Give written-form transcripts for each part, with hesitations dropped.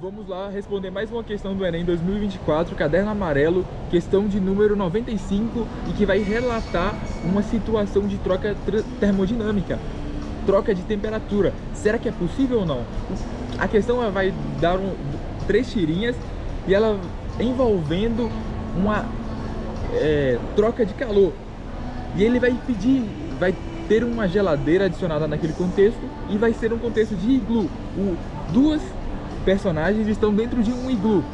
Vamos lá responder mais uma questão do Enem 2024, caderno amarelo, questão de número 95, e que vai relatar uma situação de troca termodinâmica, troca de temperatura. Será que é possível ou não? A questão vai dar 3 tirinhas e ela envolvendo uma troca de calor. E ele vai pedir, vai ter uma geladeira adicionada naquele contexto e vai ser um contexto de iglu. Duas personagens estão dentro de um iglu.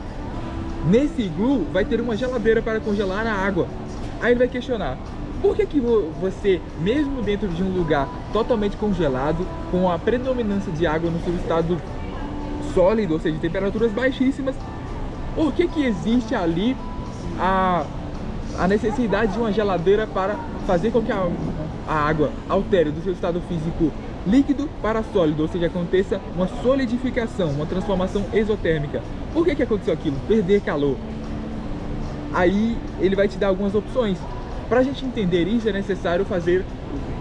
Nesse iglu vai ter uma geladeira para congelar a água. Aí ele vai questionar: por que você, mesmo dentro de um lugar totalmente congelado, com a predominância de água no seu estado sólido, ou seja, temperaturas baixíssimas, por que existe ali a necessidade de uma geladeira para fazer com que a água altere do seu estado físico líquido para sólido, ou seja, aconteça uma solidificação, uma transformação exotérmica? Por que aconteceu aquilo? Perder calor. Aí ele vai te dar algumas opções. Para a gente entender isso, é necessário fazer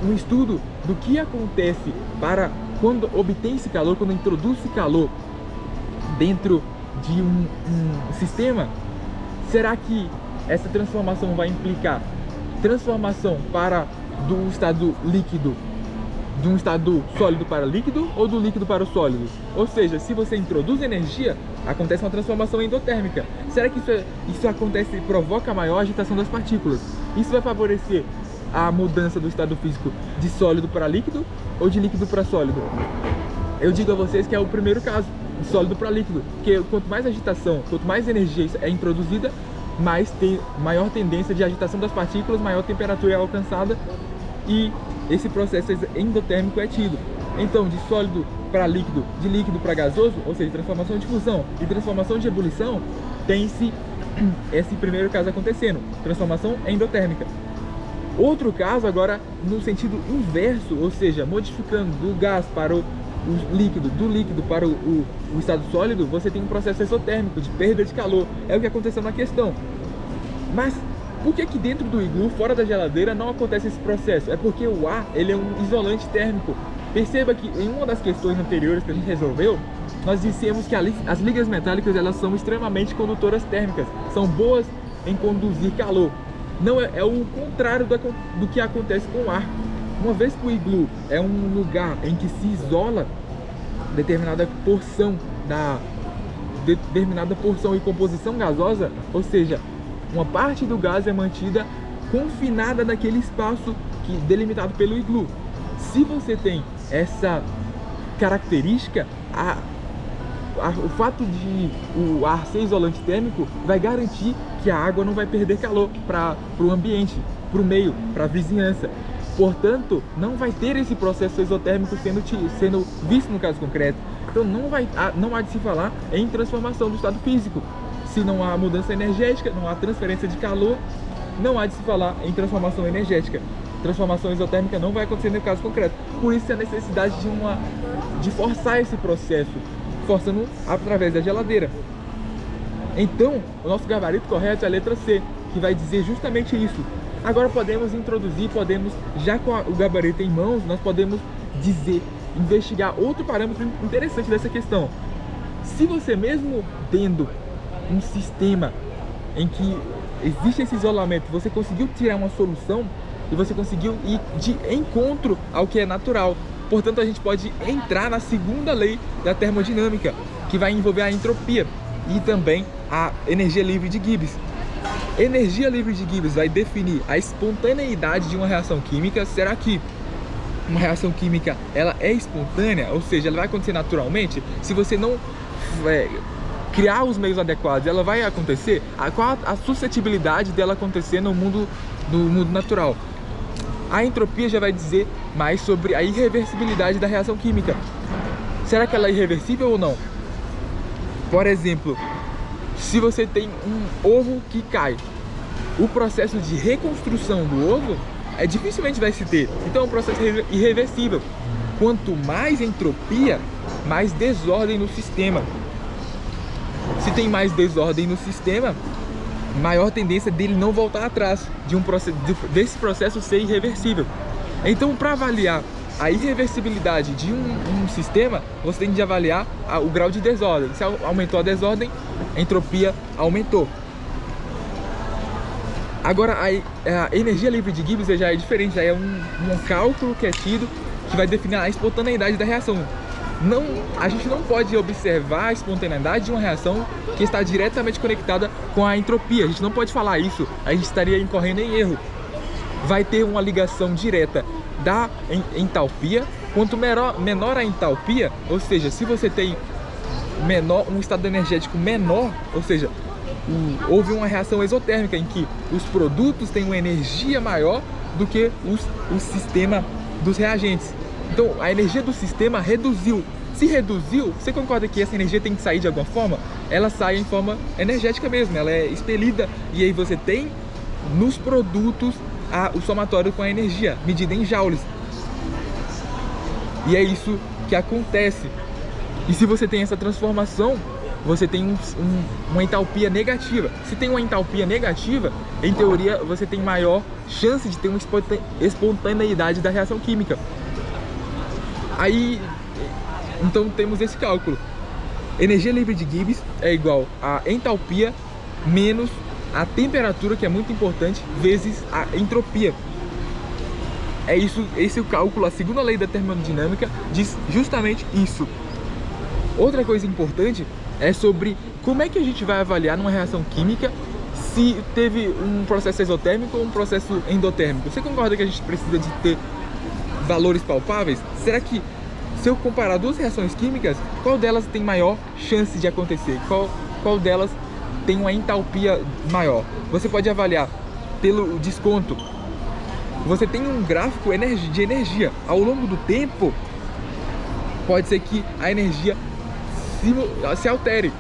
um estudo do que acontece para quando obtém esse calor, quando introduz-se calor dentro de um sistema. Será que essa transformação vai implicar transformação do estado líquido, de um estado sólido para líquido, ou do líquido para o sólido? Ou seja, se você introduz energia, acontece uma transformação endotérmica. Será que isso acontece e provoca maior agitação das partículas? Isso vai favorecer a mudança do estado físico de sólido para líquido ou de líquido para sólido? Eu digo a vocês que é o primeiro caso, de sólido para líquido, porque quanto mais agitação, quanto mais energia é introduzida, maior tendência de agitação das partículas, maior temperatura é alcançada e esse processo endotérmico é tido. Então, de sólido para líquido, de líquido para gasoso, ou seja, transformação de fusão e transformação de ebulição, tem-se esse primeiro caso acontecendo, transformação endotérmica. Outro caso agora no sentido inverso, ou seja, modificando do gás para o líquido, do líquido para o estado sólido, você tem um processo exotérmico de perda de calor. É o que aconteceu na questão. Mas por que dentro do iglu, fora da geladeira, não acontece esse processo? É porque o ar, ele é um isolante térmico. Perceba que em uma das questões anteriores que a gente resolveu, nós dissemos que as ligas metálicas, elas são extremamente condutoras térmicas, são boas em conduzir calor. Não é o contrário do que acontece com o ar. Uma vez que o iglu é um lugar em que se isola determinada porção e composição gasosa, ou seja, uma parte do gás é mantida confinada naquele espaço delimitado pelo iglu. Se você tem essa característica, o fato de o ar ser isolante térmico vai garantir que a água não vai perder calor para o ambiente, para o meio, para a vizinhança. Portanto, não vai ter esse processo exotérmico sendo visto no caso concreto. Então não há de se falar em transformação do estado físico. Se não há mudança energética, não há transferência de calor, não há de se falar em transformação energética. Transformação exotérmica não vai acontecer no caso concreto. Por isso a necessidade de forçar esse processo, forçando através da geladeira. Então, o nosso gabarito correto é a letra C, que vai dizer justamente isso. Agora já com o gabarito em mãos, nós podemos investigar outro parâmetro interessante dessa questão. Se você, mesmo tendo um sistema em que existe esse isolamento, você conseguiu tirar uma solução e você conseguiu ir de encontro ao que é natural. Portanto, a gente pode entrar na segunda lei da termodinâmica, que vai envolver a entropia e também a energia livre de Gibbs. Energia livre de Gibbs vai definir a espontaneidade de uma reação química. Será que uma reação química ela é espontânea? Ou seja, ela vai acontecer naturalmente? Se você não criar os meios adequados, ela vai acontecer? Qual a suscetibilidade dela acontecer no mundo natural? A entropia já vai dizer mais sobre a irreversibilidade da reação química. Será que ela é irreversível ou não? Por exemplo, se você tem um ovo que cai, o processo de reconstrução do ovo dificilmente vai se ter. Então é um processo irreversível. Quanto mais entropia, mais desordem no sistema. Se tem mais desordem no sistema, maior tendência dele não voltar atrás, desse processo ser irreversível. Então, para avaliar a irreversibilidade de um sistema, você tem de avaliar o grau de desordem. Se aumentou a desordem, a entropia aumentou. Agora, a energia livre de Gibbs já é diferente, já é um cálculo que é tido que vai definir a espontaneidade da reação. A gente não pode observar a espontaneidade de uma reação que está diretamente conectada com a entropia. A gente não pode falar isso, a gente estaria incorrendo em erro. Vai ter uma ligação direta da entalpia. Quanto menor a entalpia, ou seja, se você tem um estado energético menor, ou seja, houve uma reação exotérmica em que os produtos têm uma energia maior do que o sistema dos reagentes. Então a energia do sistema reduziu. Se reduziu, você concorda que essa energia tem que sair de alguma forma? Ela sai em forma energética mesmo, ela é expelida. E aí você tem nos produtos o somatório com a energia, medida em joules. E é isso que acontece. E se você tem essa transformação, você tem uma entalpia negativa. Se tem uma entalpia negativa, em teoria você tem maior chance de ter uma espontaneidade da reação química. Aí, então temos esse cálculo. Energia livre de Gibbs é igual a entalpia menos a temperatura, que é muito importante, vezes a entropia. É isso, esse é o cálculo. A segunda lei da termodinâmica diz justamente isso. Outra coisa importante é sobre como é que a gente vai avaliar numa reação química se teve um processo exotérmico ou um processo endotérmico. Você concorda que a gente precisa de ter valores palpáveis? Será que, se eu comparar duas reações químicas, qual delas tem maior chance de acontecer? Qual delas tem uma entalpia maior? Você pode avaliar pelo desconto. Você tem um gráfico de energia. Ao longo do tempo, pode ser que a energia se altere.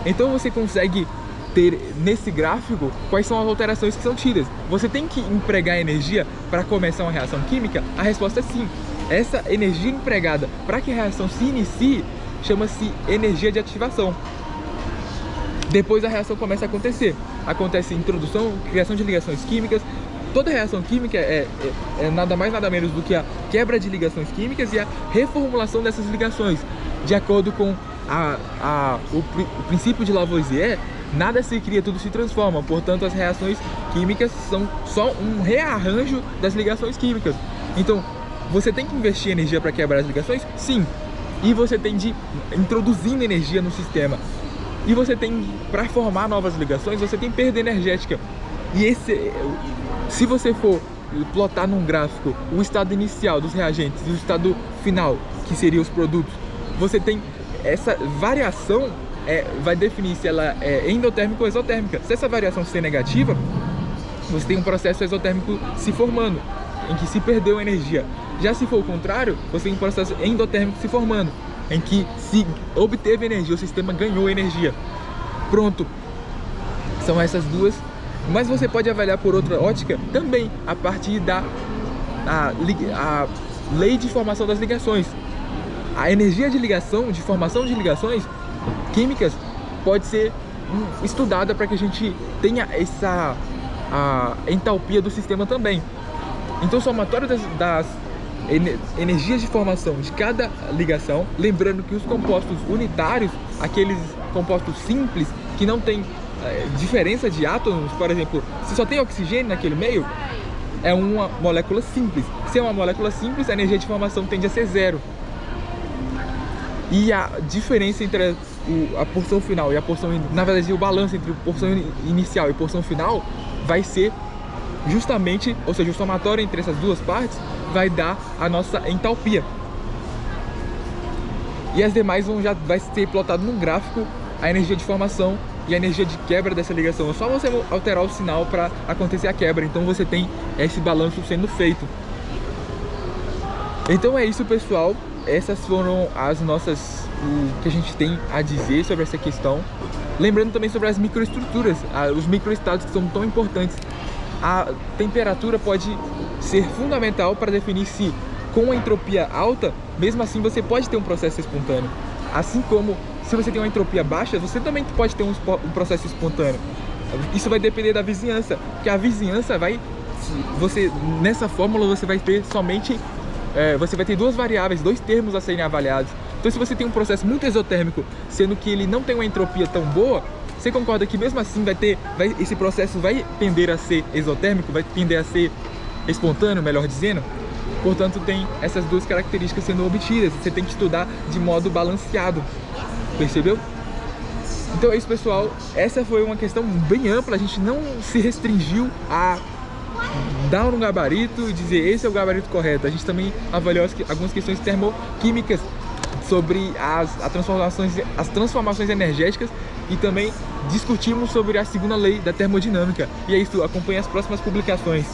Então você consegue ter nesse gráfico quais são as alterações que são tidas. Você tem que empregar energia para começar uma reação química? A resposta é sim. Essa energia empregada para que a reação se inicie chama-se energia de ativação. Depois a reação começa a acontecer. Acontece introdução, criação de ligações químicas. Toda reação química é nada mais nada menos do que a quebra de ligações químicas e a reformulação dessas ligações. De acordo com o princípio de Lavoisier, nada se cria, tudo se transforma. Portanto, as reações químicas são só um rearranjo das ligações químicas. Então, você tem que investir energia para quebrar as ligações? Sim. E você tem de introduzindo energia no sistema. E você tem, para formar novas ligações, você tem perda energética. E se você for plotar num gráfico o estado inicial dos reagentes e o estado final, que seriam os produtos, você tem essa variação, vai definir se ela é endotérmica ou exotérmica. Se essa variação ser negativa, você tem um processo exotérmico se formando, em que se perdeu energia. Já se for o contrário, você tem um processo endotérmico se formando, em que se obteve energia, o sistema ganhou energia. Pronto. São essas duas. Mas você pode avaliar por outra ótica também, a partir da lei de formação das ligações. A energia de ligação, de formação de ligações químicas, pode ser estudada para que a gente tenha a entalpia do sistema também. Então, o somatório das energias de formação de cada ligação, lembrando que os compostos unitários, aqueles compostos simples que não tem diferença de átomos, por exemplo, se só tem oxigênio naquele meio, é uma molécula simples. Se é uma molécula simples, a energia de formação tende a ser zero. E a diferença entre a porção final e a porção, na verdade, o balanço entre a porção inicial e a porção final vai ser justamente, ou seja, o somatório entre essas duas partes vai dar a nossa entalpia. E as demais vai ser plotado num gráfico a energia de formação e a energia de quebra dessa ligação. É só você alterar o sinal para acontecer a quebra. Então você tem esse balanço sendo feito. Então é isso, pessoal. Essas foram o que a gente tem a dizer sobre essa questão. Lembrando também sobre as microestruturas, os microestados que são tão importantes. A temperatura pode ser fundamental para definir se, com a entropia alta, mesmo assim você pode ter um processo espontâneo. Assim como, se você tem uma entropia baixa, você também pode ter um processo espontâneo. Isso vai depender da vizinhança, porque a vizinhança nessa fórmula você vai ter somente você vai ter duas variáveis, dois termos a serem avaliados. Então se você tem um processo muito exotérmico, sendo que ele não tem uma entropia tão boa, você concorda que mesmo assim esse processo vai tender a ser exotérmico, vai tender a ser espontâneo, melhor dizendo? Portanto, tem essas duas características sendo obtidas. Você tem que estudar de modo balanceado, percebeu? Então é isso, pessoal. Essa foi uma questão bem ampla. A gente não se restringiu a dar um gabarito e dizer esse é o gabarito correto. A gente também avaliou algumas questões termoquímicas sobre as transformações energéticas e também discutimos sobre a segunda lei da termodinâmica. E é isso, acompanhe as próximas publicações.